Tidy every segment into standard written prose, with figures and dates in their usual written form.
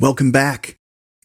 Welcome back.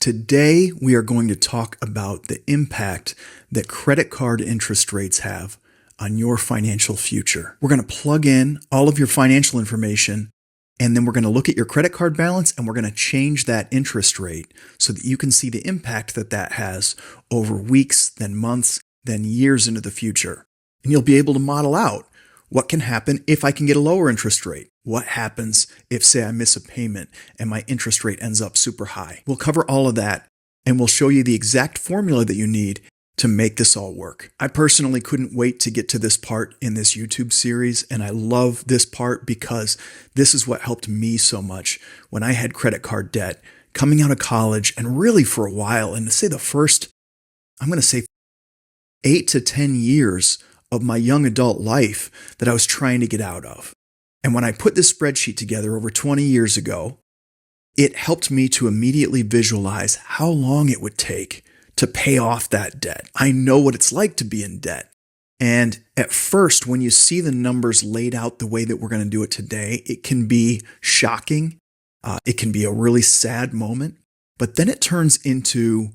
Today, we are going to talk about the impact that credit card interest rates have on your financial future. We're going to plug in all of your financial information, and then we're going to look at your credit card balance, and we're going to change that interest rate so that you can see the impact that that has over weeks, then months, then years into the future. And you'll be able to model out what can happen if I can get a lower interest rate. What happens if, say, I miss a payment and my interest rate ends up super high? We'll cover all of that, and we'll show you the exact formula that you need to make this all work. I personally couldn't wait to get to this part in this YouTube series, and I love this part because this is what helped me so much when I had credit card debt coming out of college and really for a while, and to say the first, I'm going to say 8 to 10 years of my young adult life that I was trying to get out of. And when I put this spreadsheet together over 20 years ago, it helped me to immediately visualize how long it would take to pay off that debt. I know what it's like to be in debt. And at first, when you see the numbers laid out the way that we're going to do it today, it can be shocking. It can be a really sad moment, but then it turns into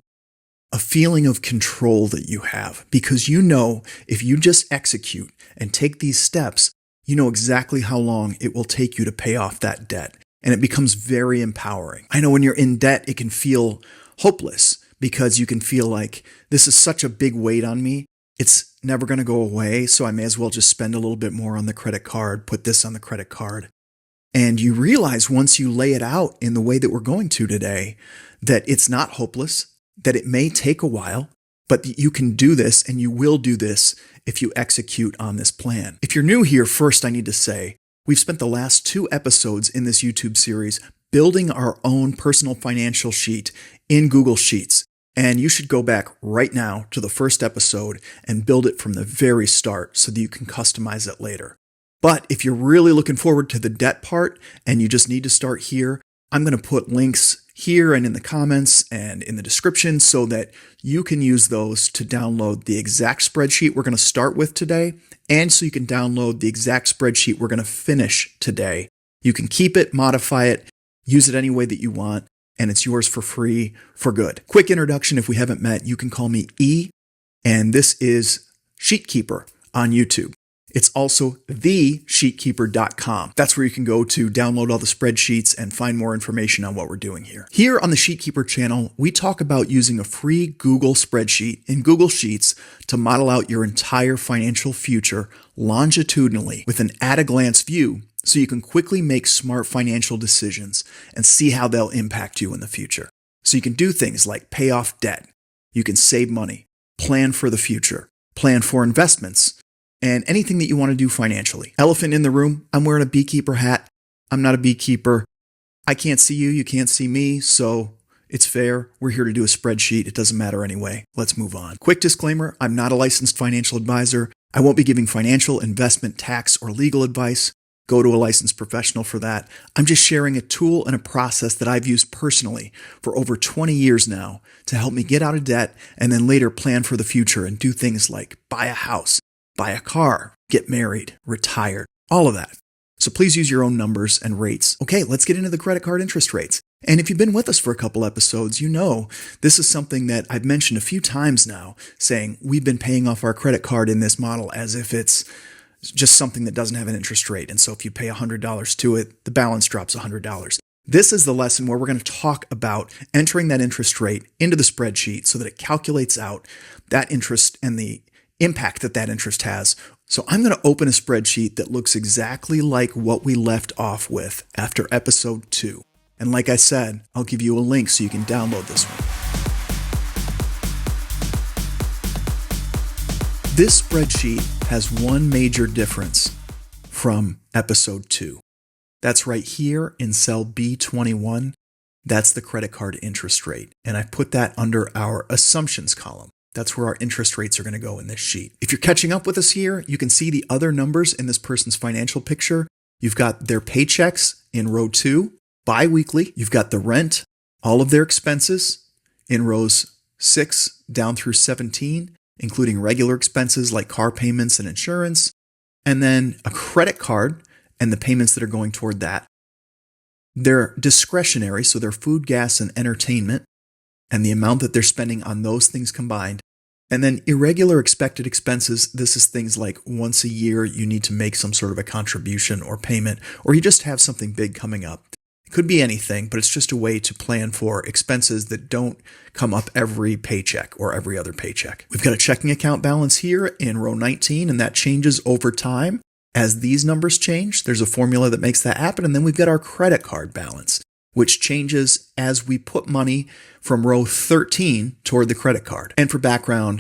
a feeling of control that you have because you know if you just execute and take these steps, you know exactly how long it will take you to pay off that debt. And it becomes very empowering. I know when you're in debt, it can feel hopeless because you can feel like this is such a big weight on me. It's never going to go away. So I may as well just spend a little bit more on the credit card, put this on the credit card. And you realize once you lay it out in the way that we're going to today, that it's not hopeless, that it may take a while, but that you can do this and you will do this if you execute on this plan. If you're new here, first I need to say, we've spent the last 2 episodes in this YouTube series building our own personal financial sheet in Google Sheets. And you should go back right now to the first episode and build it from the very start so that you can customize it later. But if you're really looking forward to the debt part and you just need to start here, I'm going to put links here and in the comments and in the description so that you can use those to download the exact spreadsheet we're going to start with today, and so you can download the exact spreadsheet we're going to finish today. You can keep it, modify it, use it any way that you want, and it's yours for free for good. Quick introduction, if we haven't met, you can call me E, and this is Sheetkeeper on YouTube. It's also thesheetkeeper.com. That's where you can go to download all the spreadsheets and find more information on what we're doing here. Here on the Sheetkeeper channel, we talk about using a free Google spreadsheet in Google Sheets to model out your entire financial future longitudinally with an at-a-glance view so you can quickly make smart financial decisions and see how they'll impact you in the future. So you can do things like pay off debt, you can save money, plan for the future, plan for investments, and anything that you want to do financially. Elephant in the room, I'm wearing a beekeeper hat. I'm not a beekeeper. I can't see you, you can't see me, so it's fair. We're here to do a spreadsheet. It doesn't matter anyway. Let's move on. Quick disclaimer, I'm not a licensed financial advisor. I won't be giving financial, investment, tax, or legal advice. Go to a licensed professional for that. I'm just sharing a tool and a process that I've used personally for over 20 years now to help me get out of debt and then later plan for the future and do things like buy a house, buy a car, get married, retire, all of that. So please use your own numbers and rates. Okay, let's get into the credit card interest rates. And if you've been with us for a couple episodes, you know this is something that I've mentioned a few times now, saying we've been paying off our credit card in this model as if it's just something that doesn't have an interest rate. And so if you pay $100 to it, the balance drops $100. This is the lesson where we're going to talk about entering that interest rate into the spreadsheet so that it calculates out that interest and the impact that that interest has. So I'm going to open a spreadsheet that looks exactly like what we left off with after episode 2. And like I said, I'll give you a link so you can download this one. This spreadsheet has one major difference from episode 2. That's right here in cell B21. That's the credit card interest rate. And I put that under our assumptions column. That's where our interest rates are going to go in this sheet. If you're catching up with us here, you can see the other numbers in this person's financial picture. You've got their paychecks in row 2, bi-weekly. You've got the rent, all of their expenses in rows 6 down through 17, including regular expenses like car payments and insurance, and then a credit card and the payments that are going toward that. They're discretionary, so they're food, gas, and entertainment, and the amount that they're spending on those things combined. And then irregular expected expenses, this is things like once a year you need to make some sort of a contribution or payment, or you just have something big coming up. It could be anything, but it's just a way to plan for expenses that don't come up every paycheck or every other paycheck. We've got a checking account balance here in row 19, and that changes over time. As these numbers change, there's a formula that makes that happen. And then we've got our credit card balance, which changes as we put money from row 13 toward the credit card. And for background,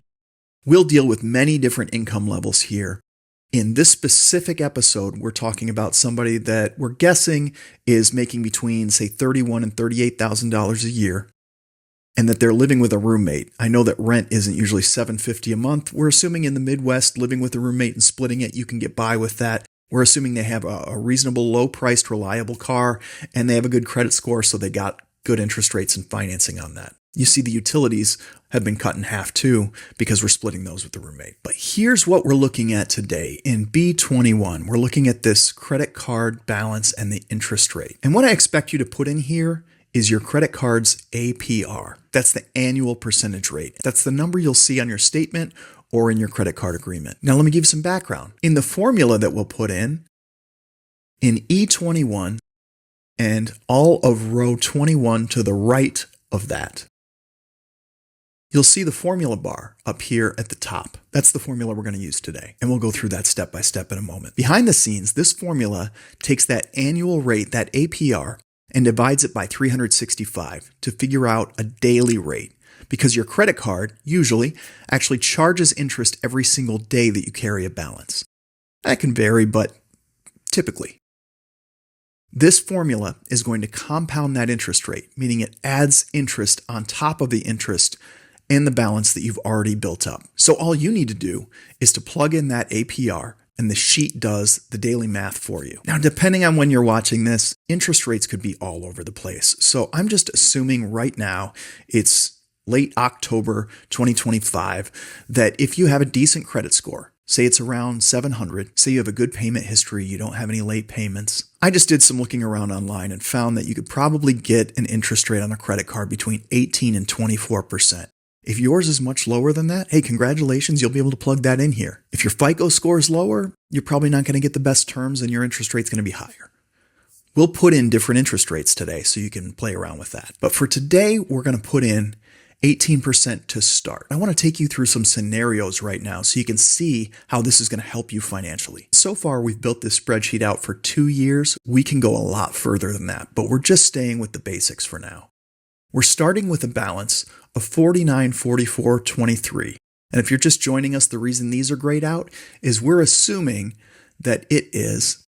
we'll deal with many different income levels here. In this specific episode, we're talking about somebody that we're guessing is making between, say, $31,000 and $38,000 a year, and that they're living with a roommate. I know that rent isn't usually $750 a month. We're assuming in the Midwest, living with a roommate and splitting it, you can get by with that. We're assuming they have a reasonable, low-priced, reliable car, and they have a good credit score, so they got good interest rates and financing on that. You see the utilities have been cut in half too because we're splitting those with the roommate. But here's what we're looking at today. In B21, we're looking at this credit card balance and the interest rate. And what I expect you to put in here is your credit card's APR. That's the annual percentage rate. That's the number you'll see on your statement or in your credit card agreement. Now let me give you some background. In the formula that we'll put in E21 and all of row 21 to the right of that, you'll see the formula bar up here at the top. That's the formula we're going to use today. And we'll go through that step by step in a moment. Behind the scenes, this formula takes that annual rate, that APR, and divides it by 365 to figure out a daily rate. Because your credit card usually actually charges interest every single day that you carry a balance. That can vary, but typically. This formula is going to compound that interest rate, meaning it adds interest on top of the interest and the balance that you've already built up. So all you need to do is to plug in that APR, and the sheet does the daily math for you. Now, depending on when you're watching this, interest rates could be all over the place. So I'm just assuming right now it's late October 2025, that if you have a decent credit score, say it's around 700, say you have a good payment history, you don't have any late payments. I just did some looking around online and found that you could probably get an interest rate on a credit card between 18 and 24%. If yours is much lower than that, hey, congratulations, you'll be able to plug that in here. If your FICO score is lower, you're probably not going to get the best terms and your interest rate's going to be higher. We'll put in different interest rates today so you can play around with that. But for today, we're going to put in 18% to start. I want to take you through some scenarios right now so you can see how this is going to help you financially. So far, we've built this spreadsheet out for 2 years. We can go a lot further than that, but we're just staying with the basics for now. We're starting with a balance of $49.44.23. And if you're just joining us, the reason these are grayed out is we're assuming that it is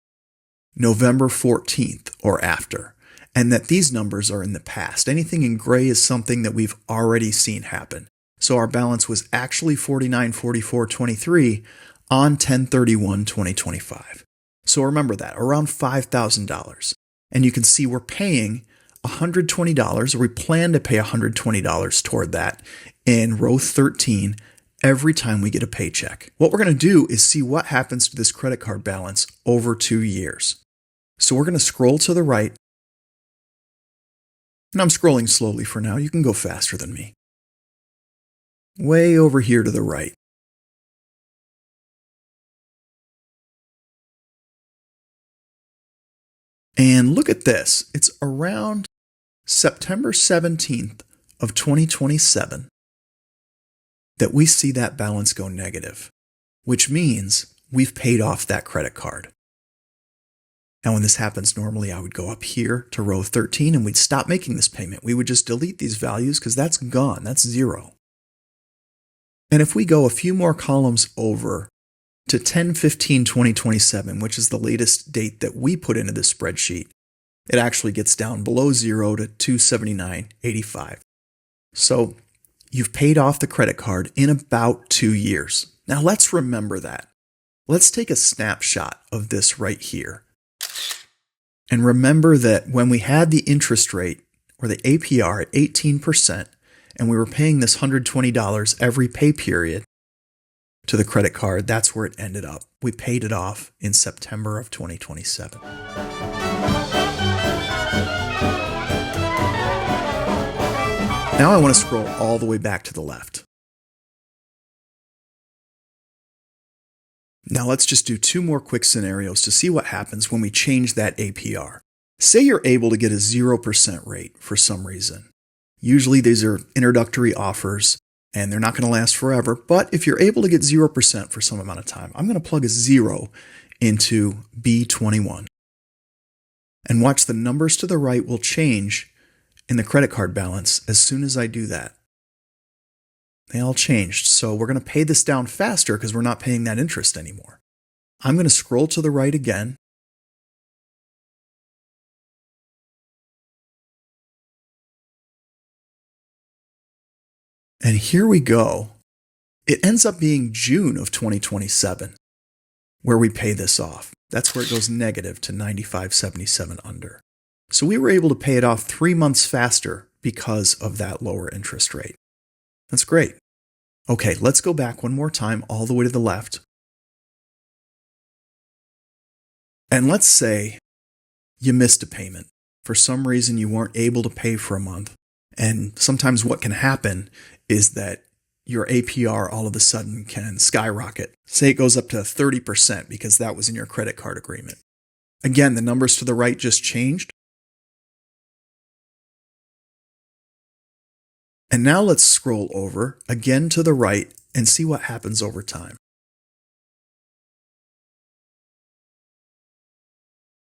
November 14th or after, and that these numbers are in the past. Anything in gray is something that we've already seen happen. So our balance was actually $49.44.23 on 10/31/2025. So remember that, around $5,000. And you can see we're paying $120, or we plan to pay $120 toward that in row 13 every time we get a paycheck. What we're going to do is see what happens to this credit card balance over 2 years. So we're going to scroll to the right. And I'm scrolling slowly for now. You can go faster than me. Way over here to the right. And look at this. It's around September 17th of 2027 that we see that balance go negative, which means we've paid off that credit card. Now, when this happens, normally I would go up here to row 13 and we'd stop making this payment. We would just delete these values because that's gone. That's zero. And if we go a few more columns over to 10/15/2027, which is the latest date that we put into this spreadsheet, it actually gets down below zero to $279.85. So you've paid off the credit card in about 2 years. Now let's remember that. Let's take a snapshot of this right here. And remember that when we had the interest rate, or the APR, at 18%, and we were paying this $120 every pay period to the credit card, that's where it ended up. We paid it off in September of 2027. Now I want to scroll all the way back to the left. Now let's just do 2 more quick scenarios to see what happens when we change that APR. Say you're able to get a 0% rate for some reason. Usually these are introductory offers and they're not going to last forever, but if you're able to get 0% for some amount of time, I'm going to plug a 0 into B21. And watch the numbers to the right will change in the credit card balance as soon as I do that. They all changed, so we're going to pay this down faster because we're not paying that interest anymore. I'm going to scroll to the right again. And here we go. It ends up being June of 2027 where we pay this off. That's where it goes negative to 95.77 under. So we were able to pay it off 3 months faster because of that lower interest rate. That's great. Okay, let's go back one more time all the way to the left. And let's say you missed a payment. For some reason, you weren't able to pay for a month. And sometimes what can happen is that your APR all of a sudden can skyrocket. Say it goes up to 30% because that was in your credit card agreement. Again, the numbers to the right just changed. And now let's scroll over again to the right and see what happens over time.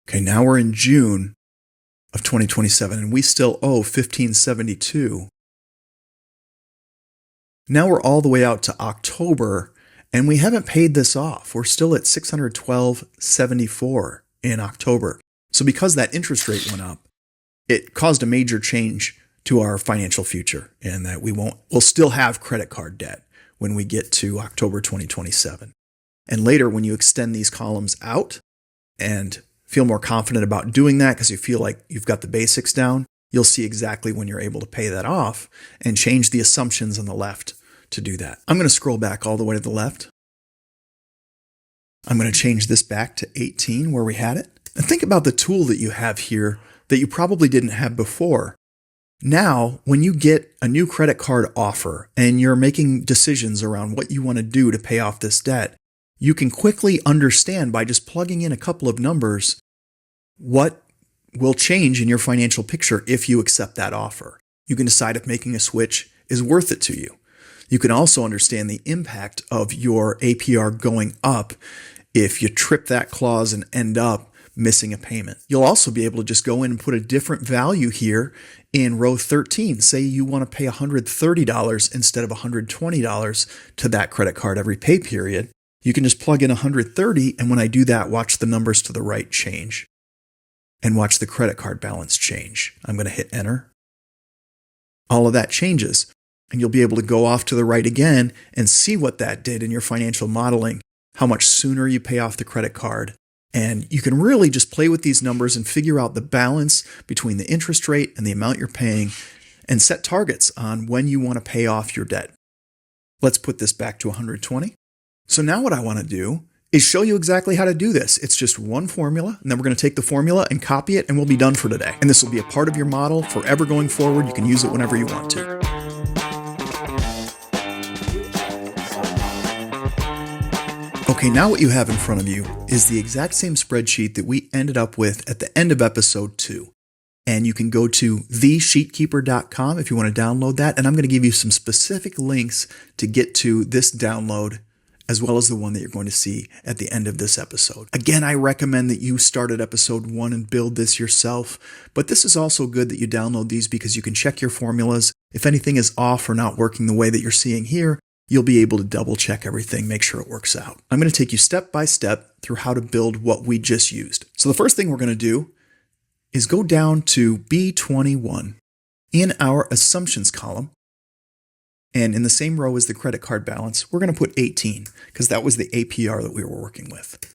Okay, now we're in June of 2027 and we still owe $1,572. Now we're all the way out to October and we haven't paid this off. We're still at $612.74 in October. So because that interest rate went up, it caused a major change to our financial future and that we'll still have credit card debt when we get to October 2027. And later when you extend these columns out and feel more confident about doing that because you feel like you've got the basics down, you'll see exactly when you're able to pay that off and change the assumptions on the left to do that. I'm going to scroll back all the way to the left. I'm going to change this back to 18 where we had it. And think about the tool that you have here that you probably didn't have before. Now, when you get a new credit card offer and you're making decisions around what you want to do to pay off this debt, you can quickly understand by just plugging in a couple of numbers what will change in your financial picture if you accept that offer. You can decide if making a switch is worth it to you. You can also understand the impact of your APR going up if you trip that clause and end up missing a payment. You'll also be able to just go in and put a different value here in row 13. Say you want to pay $130 instead of $120 to that credit card every pay period. You can just plug in $130, and when I do that, watch the numbers to the right change. And watch the credit card balance change. I'm going to hit enter. All of that changes. And you'll be able to go off to the right again and see what that did in your financial modeling, how much sooner you pay off the credit card. And you can really just play with these numbers and figure out the balance between the interest rate and the amount you're paying and set targets on when you want to pay off your debt. Let's put this back to 120. So now what I want to do is show you exactly how to do this. It's just one formula, and then we're going to take the formula and copy it, and we'll be done for today. And this will be a part of your model forever going forward. You can use it whenever you want to. Okay, now what you have in front of you is the exact same spreadsheet that we ended up with at the end of episode 2. And you can go to thesheetkeeper.com if you want to download that. And I'm going to give you some specific links to get to this download, as well as the one that you're going to see at the end of this episode. Again, I recommend that you start at episode 1 and build this yourself, but this is also good that you download these because you can check your formulas. If anything is off or not working the way that you're seeing here, you'll be able to double check everything, make sure it works out. I'm going to take you step by step through how to build what we just used. So the first thing we're going to do is go down to B21 in our assumptions column. And in the same row as the credit card balance, we're going to put 18 because that was the APR that we were working with.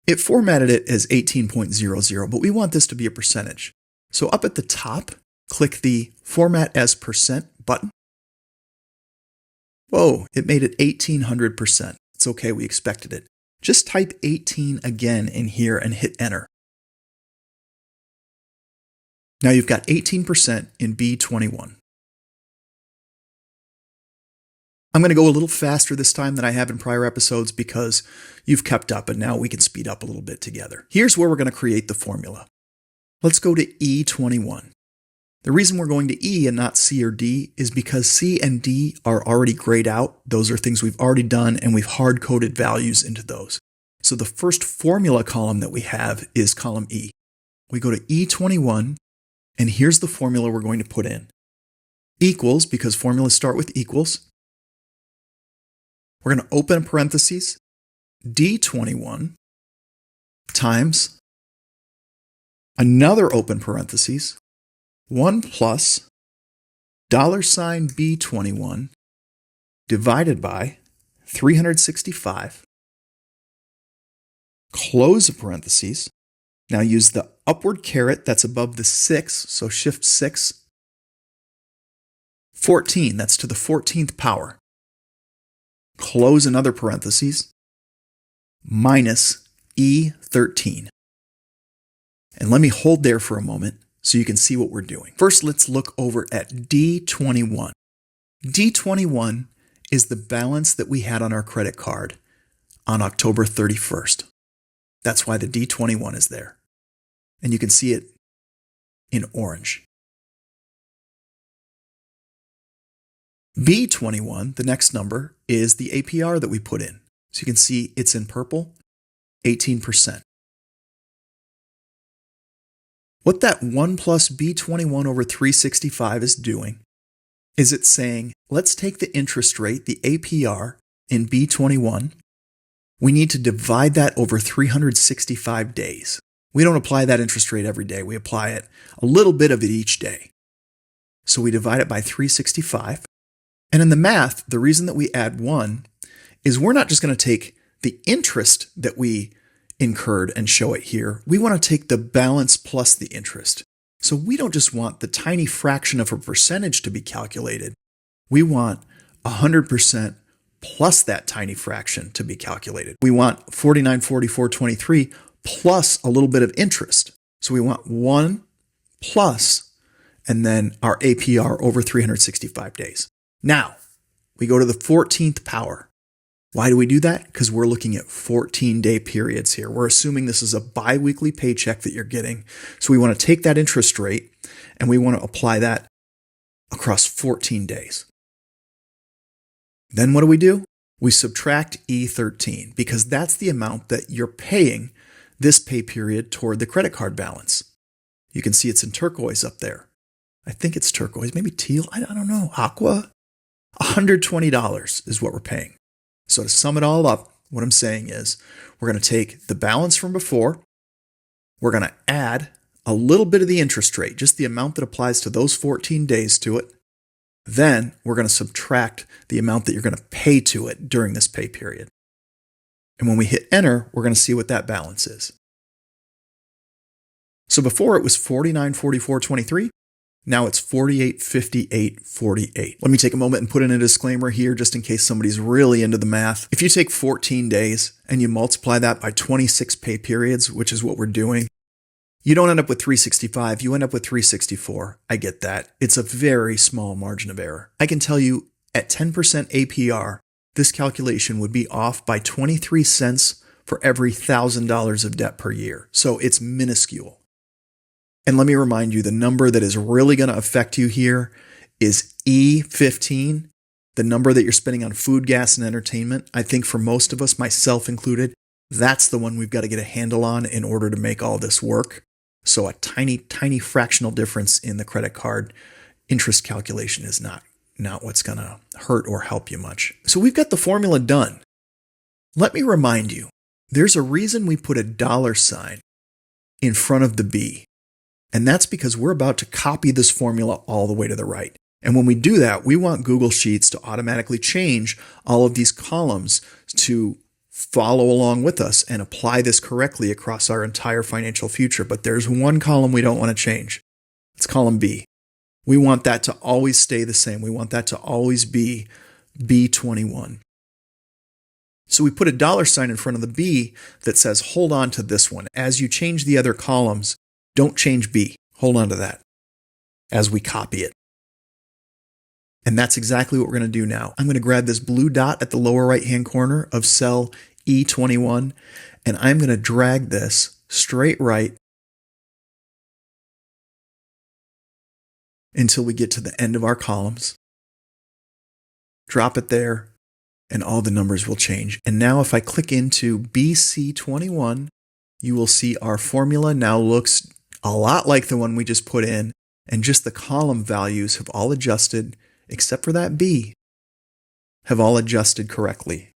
It formatted it as 18.00, but we want this to be a percentage. So up at the top, click the Format as Percent button. Whoa, it made it 1800%. It's okay, we expected it. Just type 18 again in here and hit enter. Now you've got 18% in B21. I'm going to go a little faster this time than I have in prior episodes because you've kept up and now we can speed up a little bit together. Here's where we're going to create the formula. Let's go to E21. The reason we're going to E and not C or D is because C and D are already grayed out. Those are things we've already done and we've hard-coded values into those. So the first formula column that we have is column E. We go to E21 and here's the formula we're going to put in. Equals, because formulas start with equals. We're going to open parentheses, D21 times another open parentheses, 1 plus $B21 divided by 365, close the parentheses. Now use the upward caret that's above the 6, so shift 6, 14, that's to the 14th power. Close another parentheses, minus E13. And let me hold there for a moment so you can see what we're doing. First, let's look over at D21. D21 is the balance that we had on our credit card on October 31st. That's why the D21 is there. And you can see it in orange. B21, the next number, is the APR that we put in. So you can see it's in purple, 18%. What that 1 plus B21 over 365 is doing is it's saying, let's take the interest rate, the APR in B21. We need to divide that over 365 days. We don't apply that interest rate every day. We apply it a little bit of it each day. So we divide it by 365. And in the math, the reason that we add 1 is we're not just going to take the interest that we incurred and show it here. We want to take the balance plus the interest. So we don't just want the tiny fraction of a percentage to be calculated. We want 100% plus that tiny fraction to be calculated. We want 49, 44, 23 plus a little bit of interest. So we want 1 plus and then our APR over 365 days. Now, we go to the 14th power. Why do we do that? Because we're looking at 14-day periods here. We're assuming this is a biweekly paycheck that you're getting. So we want to take that interest rate and we want to apply that across 14 days. Then what do? We subtract E13 because that's the amount that you're paying this pay period toward the credit card balance. You can see it's in turquoise up there. I think it's turquoise, maybe teal, I don't know, aqua. $120 is what we're paying. So to sum it all up, what I'm saying is we're going to take the balance from before, we're going to add a little bit of the interest rate, just the amount that applies to those 14 days to it. Then we're going to subtract the amount that you're going to pay to it during this pay period. And when we hit enter, we're going to see what that balance is. So before it was 49, 44, 23. Now it's 48, 58, 48. Let me take a moment and put in a disclaimer here just in case somebody's really into the math. If you take 14 days and you multiply that by 26 pay periods, which is what we're doing, you don't end up with 365, you end up with 364. I get that. It's a very small margin of error. I can tell you at 10% APR, this calculation would be off by 23 cents for every $1,000 of debt per year. So it's minuscule. And let me remind you, the number that is really going to affect you here is E15, the number that you're spending on food, gas, and entertainment. I think for most of us, myself included, that's the one we've got to get a handle on in order to make all this work. So a tiny, tiny fractional difference in the credit card interest calculation is not what's going to hurt or help you much. So we've got the formula done. Let me remind you, there's a reason we put a $sign in front of the B. And that's because we're about to copy this formula all the way to the right. And when we do that, we want Google Sheets to automatically change all of these columns to follow along with us and apply this correctly across our entire financial future. But there's one column we don't want to change. It's column B. We want that to always stay the same. We want that to always be B21. So we put a $sign in front of the B that says, hold on to this one. As you change the other columns, don't change B. Hold on to that. as we copy it. And that's exactly what we're going to do now. I'm going to grab this blue dot at the lower right-hand corner of cell E21, and I'm going to drag this straight right until we get to the end of our columns. Drop it there, and all the numbers will change. And now if I click into BC21, you will see our formula now looks a lot like the one we just put in, and just the column values have all adjusted, except for that B, have all adjusted correctly.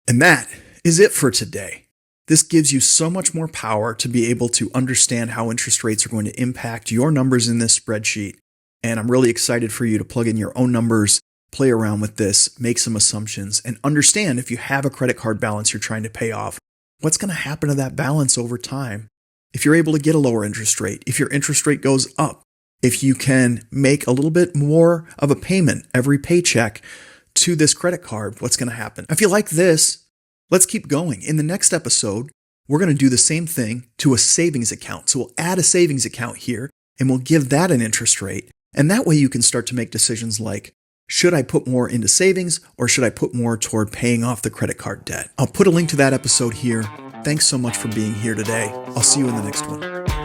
And that is it for today. This gives you so much more power to be able to understand how interest rates are going to impact your numbers in this spreadsheet. And I'm really excited for you to plug in your own numbers, play around with this, make some assumptions, and understand if you have a credit card balance you're trying to pay off, what's going to happen to that balance over time? If you're able to get a lower interest rate, if your interest rate goes up, if you can make a little bit more of a payment every paycheck to this credit card, what's going to happen? If you like this, let's keep going. In the next episode, we're going to do the same thing to a savings account. So we'll add a savings account here and we'll give that an interest rate. And that way you can start to make decisions like, should I put more into savings or should I put more toward paying off the credit card debt? I'll put a link to that episode here. Thanks so much for being here today. I'll see you in the next one.